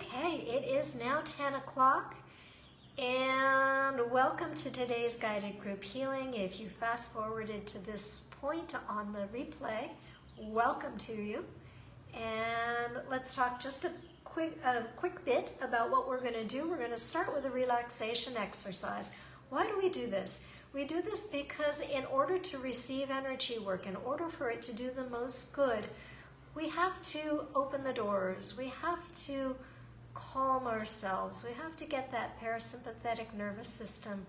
Okay, it is now 10 o'clock and welcome to today's guided group healing. If you fast forwarded to this point on the replay, welcome to you. And let's talk just a quick bit about what we're going to do. We're going to start with a relaxation exercise. Why do we do this? We do this because in order to receive energy work, in order for it to do the most good, we have to open the doors. We have to calm ourselves. We have to get that parasympathetic nervous system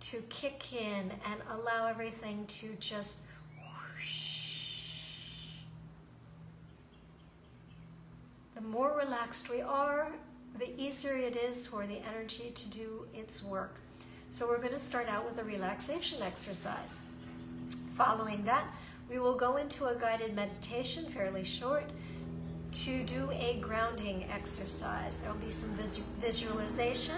to kick in and allow everything to just whoosh. The more relaxed we are, the easier it is for the energy to do its work. So we're going to start out with a relaxation exercise. Following that, we will go into a guided meditation, fairly short, to do a grounding exercise. There will be some visualization,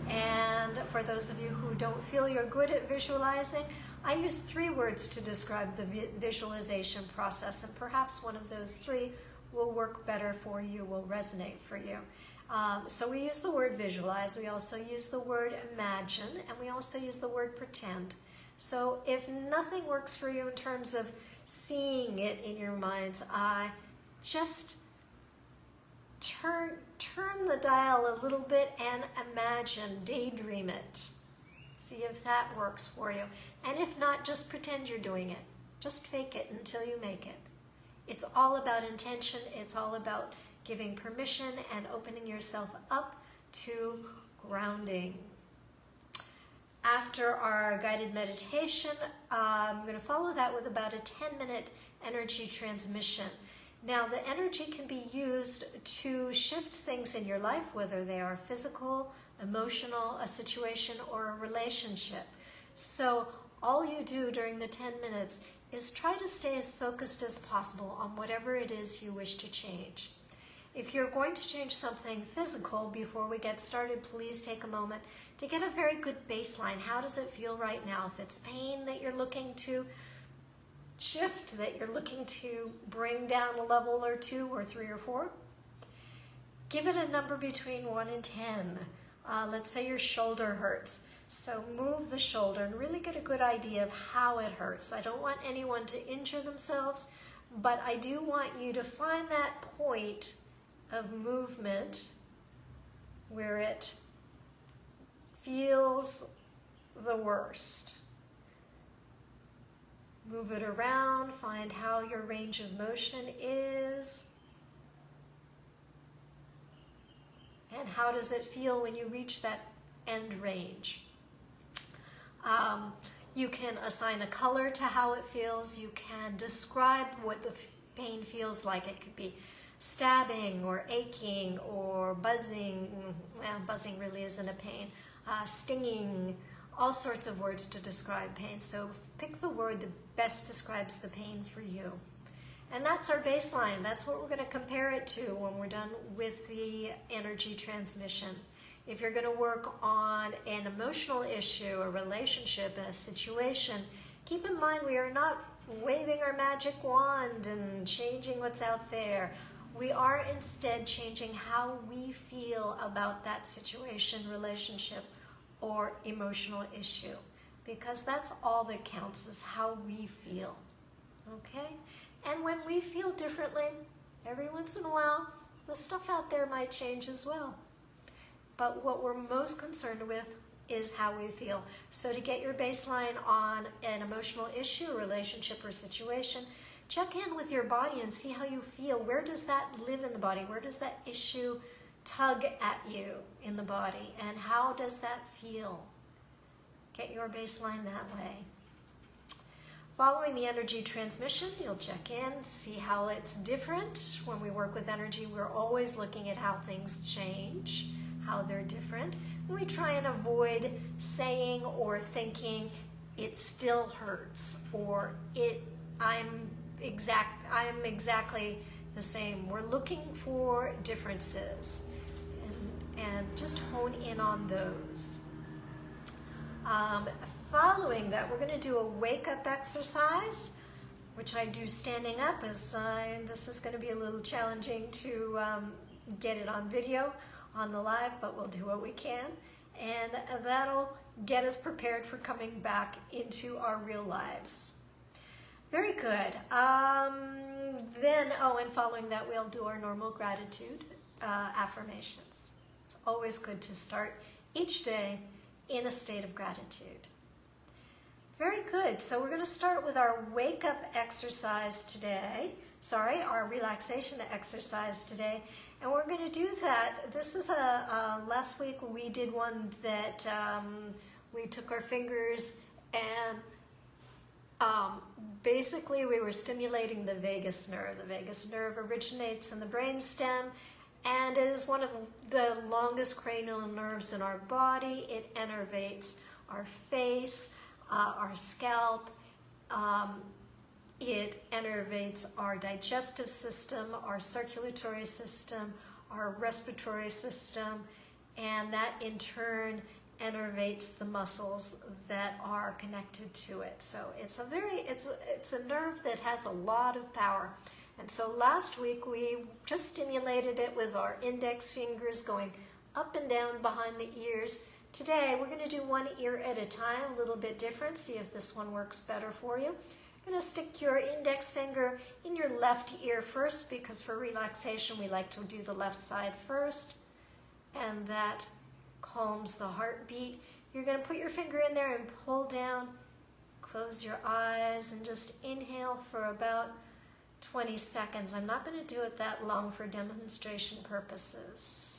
and for those of you who don't feel you're good at visualizing, I use 3 words to describe the visualization process, and perhaps one of those 3 will work better for you, will resonate for you. So we use the word visualize, we also use the word imagine, and we also use the word pretend. So if nothing works for you in terms of seeing it in your mind's eye, just turn the dial a little bit and imagine, daydream it. See if that works for you. And if not, just pretend you're doing it. Just fake it until you make it. It's all about intention. It's all about giving permission and opening yourself up to grounding. After our guided meditation, I'm going to follow that with about a 10-minute energy transmission. Now, the energy can be used to shift things in your life, whether they are physical, emotional, a situation, or a relationship. So all you do during the 10 minutes is try to stay as focused as possible on whatever it is you wish to change. If you're going to change something physical, before we get started, please take a moment to get a very good baseline. How does it feel right now? If it's pain that you're looking to shift, that you're looking to bring down a level or 2 or 3 or 4, give it a number between 1 and 10. Let's say your shoulder hurts. So move the shoulder and really get a good idea of how it hurts. I don't want anyone to injure themselves, but I do want you to find that point of movement where it feels the worst. Move it around, find how your range of motion is, and how does it feel when you reach that end range. You can assign a color to how it feels. You can describe what the pain feels like. It could be stabbing or aching or buzzing. Well, buzzing really isn't a pain. Stinging, all sorts of words to describe pain. So pick the word that best describes the pain for you. And that's our baseline. That's what we're going to compare it to when we're done with the energy transmission. If you're going to work on an emotional issue, a relationship, a situation, keep in mind we are not waving our magic wand and changing what's out there. We are instead changing how we feel about that situation, relationship, or emotional issue. Because that's all that counts, is how we feel. Okay? And when we feel differently, every once in a while, the stuff out there might change as well. But what we're most concerned with is how we feel. So to get your baseline on an emotional issue, relationship, or situation, check in with your body and see how you feel. Where does that live in the body? Where does that issue tug at you in the body? And how does that feel? Get your baseline that way. Following the energy transmission, you'll check in, see how it's different. When we work with energy, we're always looking at how things change, how they're different. And we try and avoid saying or thinking, it still hurts, or I'm exactly the same. We're looking for differences and just hone in on those. Following that, we're going to do a wake-up exercise, which I do standing up, as this is going to be a little challenging to get it on video. on the live, but we'll do what we can. And that'll get us prepared for coming back into our real lives. Very good. And following that, we'll do our normal gratitude affirmations. It's always good to start each day in a state of gratitude. Very good. So we're going to start with our wake up exercise today. Our relaxation exercise today. And we're going to do that. This is last week we did one that we took our fingers and basically we were stimulating the vagus nerve. The vagus nerve originates in the brainstem, and it is one of the longest cranial nerves in our body. It innervates our face, our scalp. It innervates our digestive system, our circulatory system, our respiratory system, and that in turn innervates the muscles that are connected to it. So it's a nerve that has a lot of power. And so last week we just stimulated it with our index fingers going up and down behind the ears. Today we're going to do one ear at a time, a little bit different. See if this one works better for you. You're going to stick your index finger in your left ear first, because for relaxation we like to do the left side first, and that calms the heartbeat. You're going to put your finger in there and pull down, close your eyes, and just inhale for about 20 seconds. I'm not going to do it that long for demonstration purposes.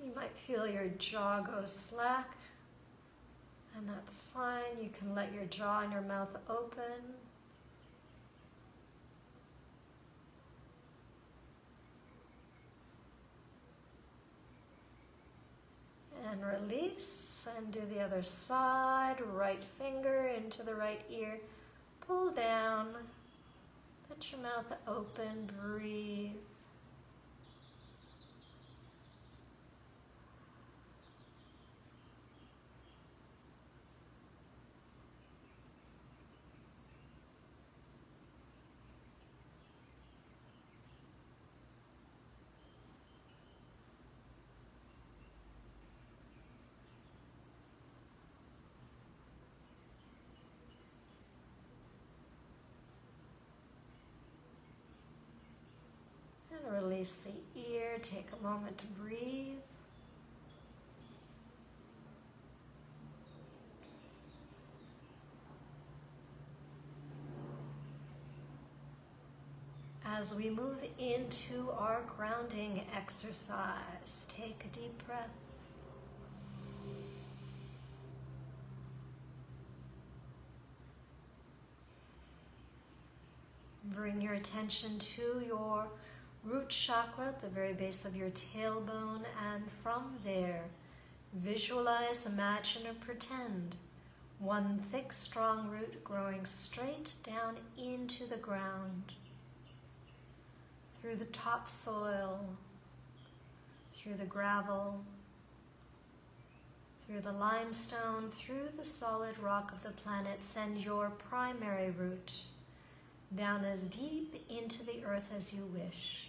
You might feel your jaw go slack, and that's fine. You can let your jaw and your mouth open. And release, and do the other side. Right finger into the right ear. Pull down. Let your mouth open. Breathe. And release the ear. Take a moment to breathe. As we move into our grounding exercise, take a deep breath. Bring your attention to your root chakra at the very base of your tailbone, and from there, visualize, imagine, or pretend one thick, strong root growing straight down into the ground, through the topsoil, through the gravel, through the limestone, through the solid rock of the planet. Send your primary root down as deep into the earth as you wish.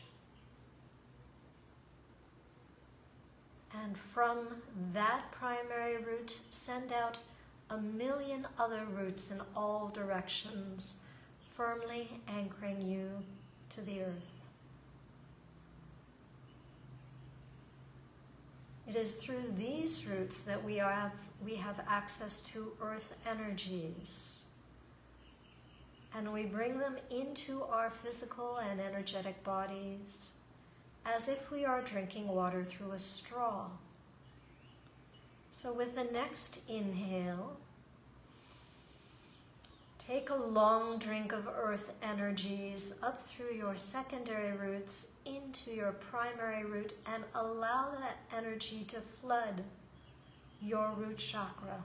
And from that primary root, send out 1,000,000 other roots in all directions, firmly anchoring you to the earth. It is through these roots that we have access to earth energies. And we bring them into our physical and energetic bodies as if we are drinking water through a straw. So with the next inhale, take a long drink of earth energies up through your secondary roots into your primary root, and allow that energy to flood your root chakra.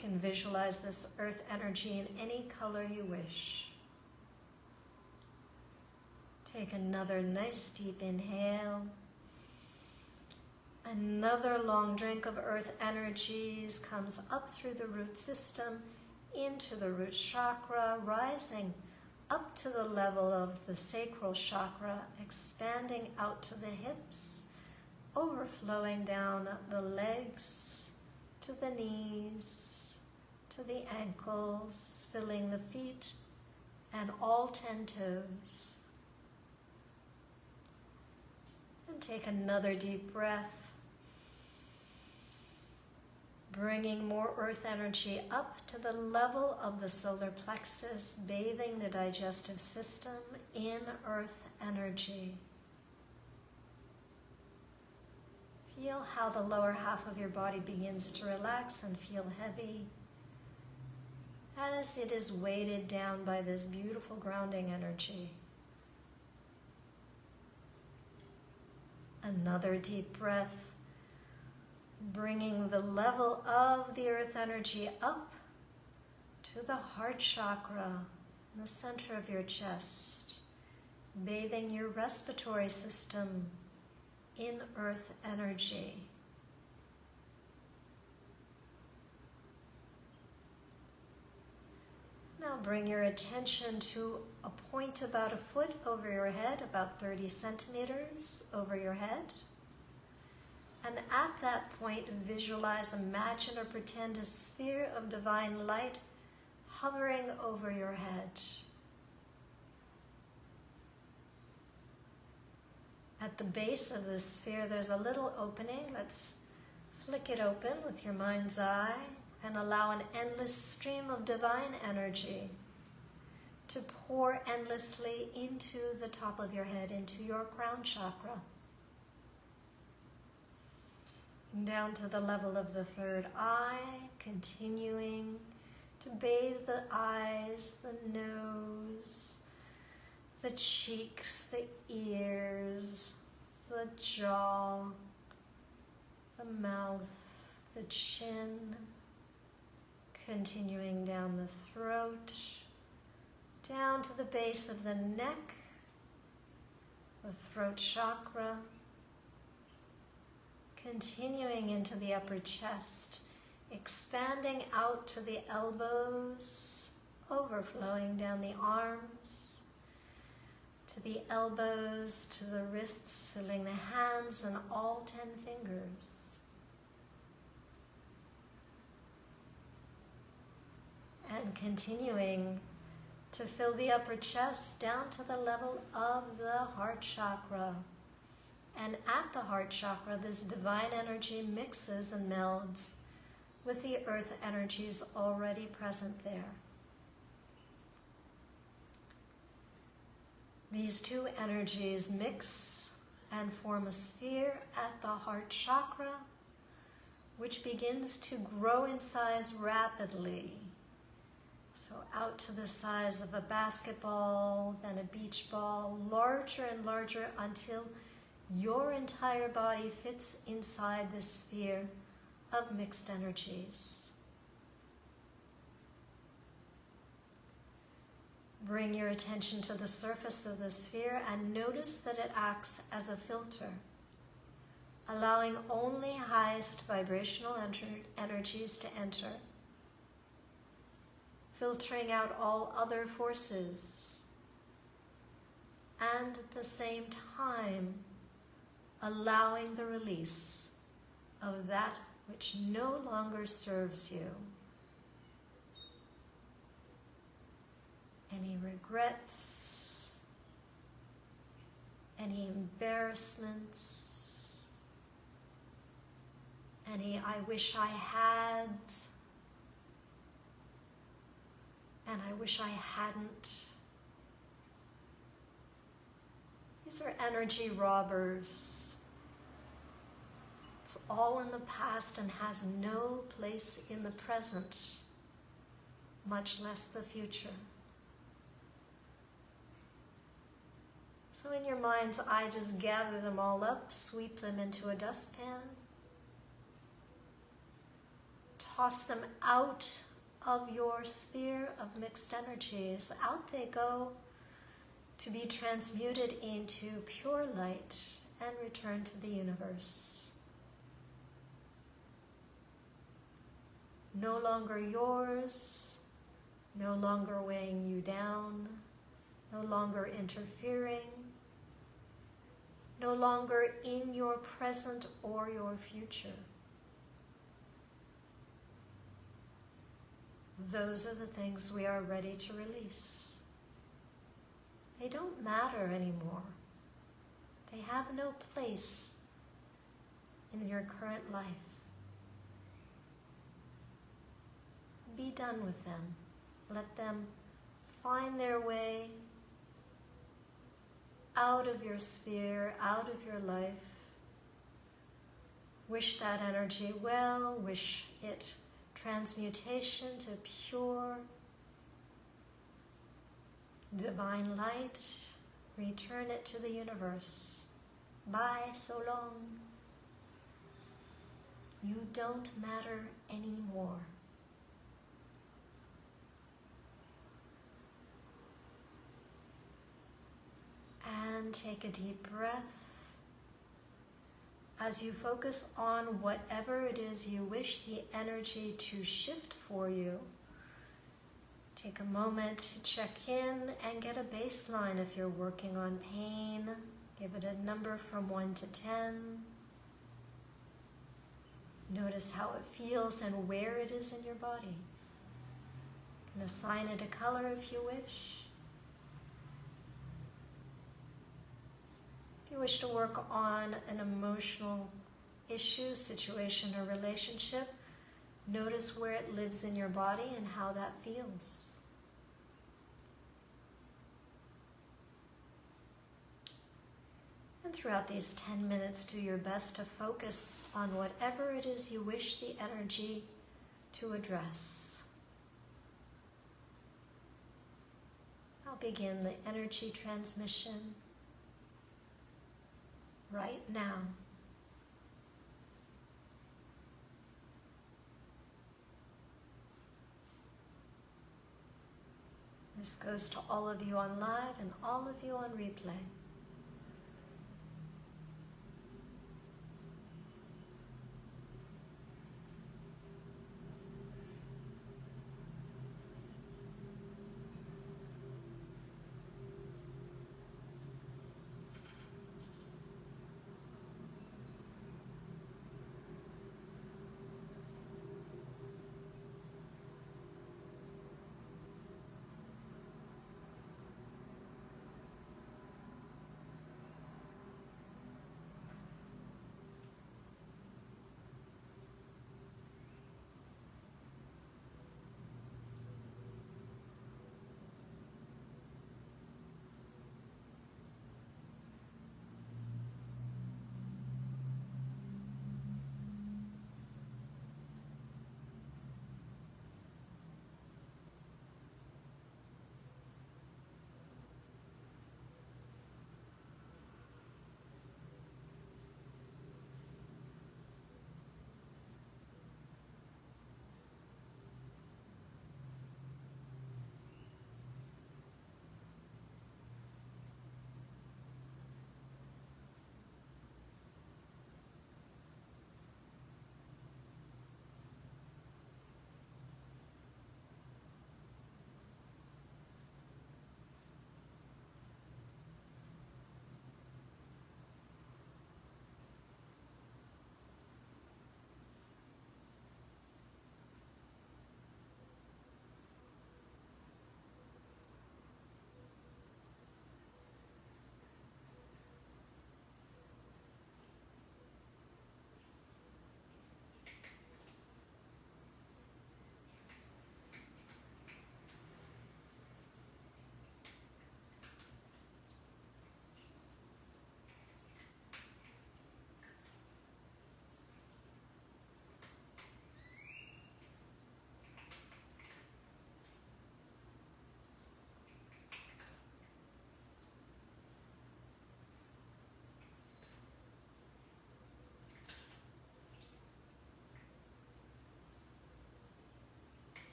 can visualize this earth energy in any color you wish. Take another nice deep inhale. Another long drink of earth energies comes up through the root system into the root chakra, rising up to the level of the sacral chakra, expanding out to the hips, overflowing down the legs, to the knees, to the ankles, filling the feet and all 10 toes. And take another deep breath, bringing more earth energy up to the level of the solar plexus, bathing the digestive system in earth energy. Feel how the lower half of your body begins to relax and feel heavy as it is weighted down by this beautiful grounding energy. Another deep breath, bringing the level of the earth energy up to the heart chakra in the center of your chest, bathing your respiratory system in earth energy. Now bring your attention to a point about a foot over your head, about 30 centimeters over your head. And at that point, visualize, imagine, or pretend a sphere of divine light hovering over your head. At the base of this sphere, there's a little opening. Let's flick it open with your mind's eye and allow an endless stream of divine energy to pour endlessly into the top of your head, into your crown chakra. Down to the level of the third eye, continuing to bathe the eyes, the nose, the cheeks, the ears, the jaw, the mouth, the chin, continuing down the throat, down to the base of the neck, the throat chakra, continuing into the upper chest, expanding out to the elbows, overflowing down the arms, to the elbows, to the wrists, filling the hands and all 10 fingers. And continuing to fill the upper chest down to the level of the heart chakra. And at the heart chakra, this divine energy mixes and melds with the earth energies already present there. These two energies mix and form a sphere at the heart chakra, which begins to grow in size rapidly. So out to the size of a basketball, then a beach ball, larger and larger until your entire body fits inside this sphere of mixed energies. Bring your attention to the surface of the sphere and notice that it acts as a filter, allowing only highest vibrational energies to enter, filtering out all other forces, and at the same time allowing the release of that which no longer serves you. Any regrets, any embarrassments, any I wish I had, and I wish I hadn't. These are energy robbers. It's all in the past and has no place in the present, much less the future. So in your mind's eye, just gather them all up, sweep them into a dustpan, toss them out of your sphere of mixed energies. Out they go to be transmuted into pure light and return to the universe. No longer yours, no longer weighing you down, no longer interfering, no longer in your present or your future. Those are the things we are ready to release. They don't matter anymore. They have no place in your current life. Be done with them. Let them find their way out of your sphere, out of your life. Wish that energy well, wish it transmutation to pure divine light. Return it to the universe. Bye, so long. You don't matter anymore. And take a deep breath. As you focus on whatever it is you wish the energy to shift for you, take a moment to check in and get a baseline. If you're working on pain, give it a number from 1 to 10. Notice how it feels and where it is in your body. You can assign it a color if you wish. If you wish to work on an emotional issue, situation, or relationship, notice where it lives in your body and how that feels. And throughout these 10 minutes, do your best to focus on whatever it is you wish the energy to address. I'll begin the energy transmission right now. This goes to all of you on live and all of you on replay.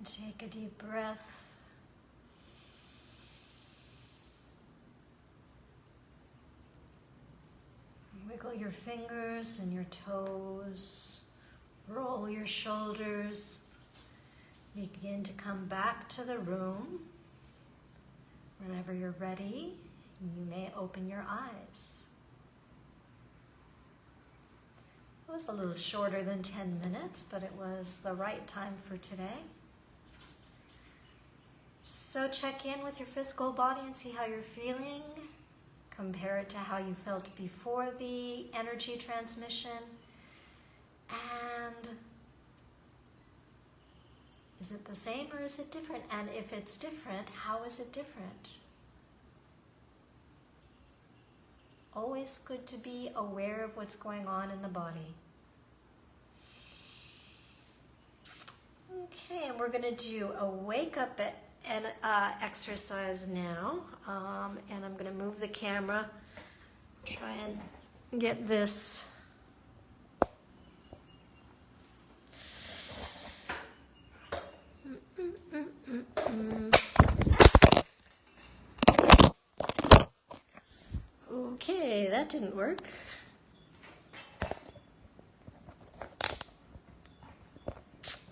And take a deep breath. Wiggle your fingers and your toes. Roll your shoulders. Begin to come back to the room. Whenever you're ready, you may open your eyes. It was a little shorter than 10 minutes, but it was the right time for today. So check in with your physical body and see how you're feeling. Compare it to how you felt before the energy transmission. And is it the same or is it different? And if it's different, how is it different? Always good to be aware of what's going on in the body. Okay, and we're going to do a wake up and exercise now. And I'm going to move the camera, try and get this. Okay, that didn't work.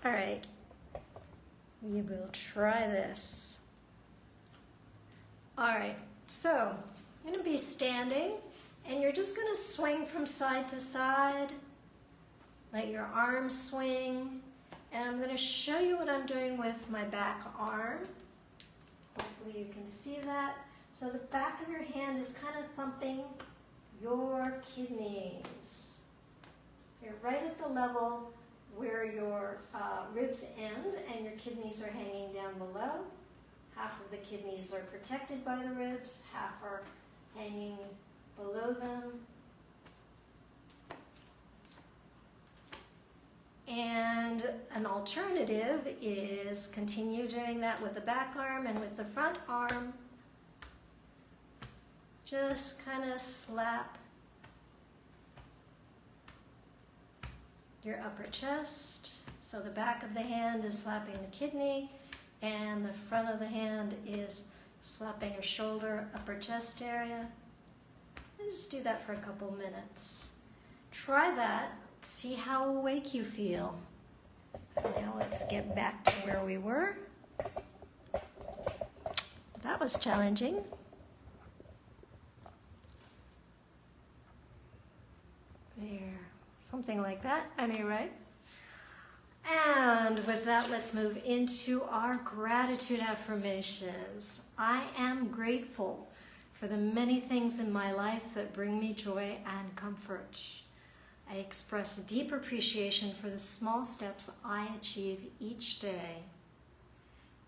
All right, we will try this. All right, so I'm going to be standing, and you're just going to swing from side to side. Let your arms swing, and I'm going to show you what I'm doing with my back arm. Hopefully you can see that. So the back of your hand is kind of thumping your kidneys. You're right at the level where your ribs end and your kidneys are hanging down below. Half of the kidneys are protected by the ribs, half are hanging below them. And an alternative is continue doing that with the back arm, and with the front arm, just kind of slap your upper chest. So the back of the hand is slapping the kidney, and the front of the hand is slapping your shoulder, upper chest area. And just do that for a couple minutes. Try that. See how awake you feel. Now let's get back to where we were. That was challenging. There, something like that, anyway. And with that, let's move into our gratitude affirmations. I am grateful for the many things in my life that bring me joy and comfort. I express deep appreciation for the small steps I achieve each day.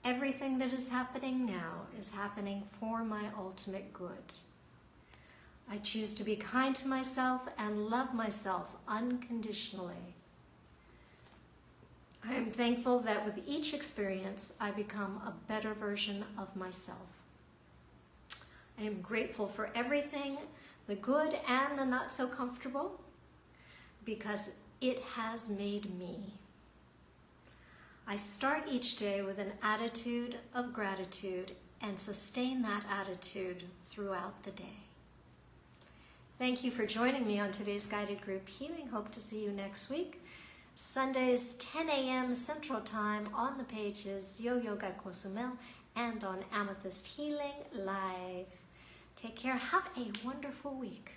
Everything that is happening now is happening for my ultimate good. I choose to be kind to myself and love myself unconditionally. I am thankful that with each experience, I become a better version of myself. I am grateful for everything, the good and the not so comfortable, because it has made me. I start each day with an attitude of gratitude and sustain that attitude throughout the day. Thank you for joining me on today's guided group healing. Hope to see you next week. Sundays, 10 a.m. Central Time on the pages Yo Yoga Cozumel and on Amethyst Healing Live. Take care. Have a wonderful week.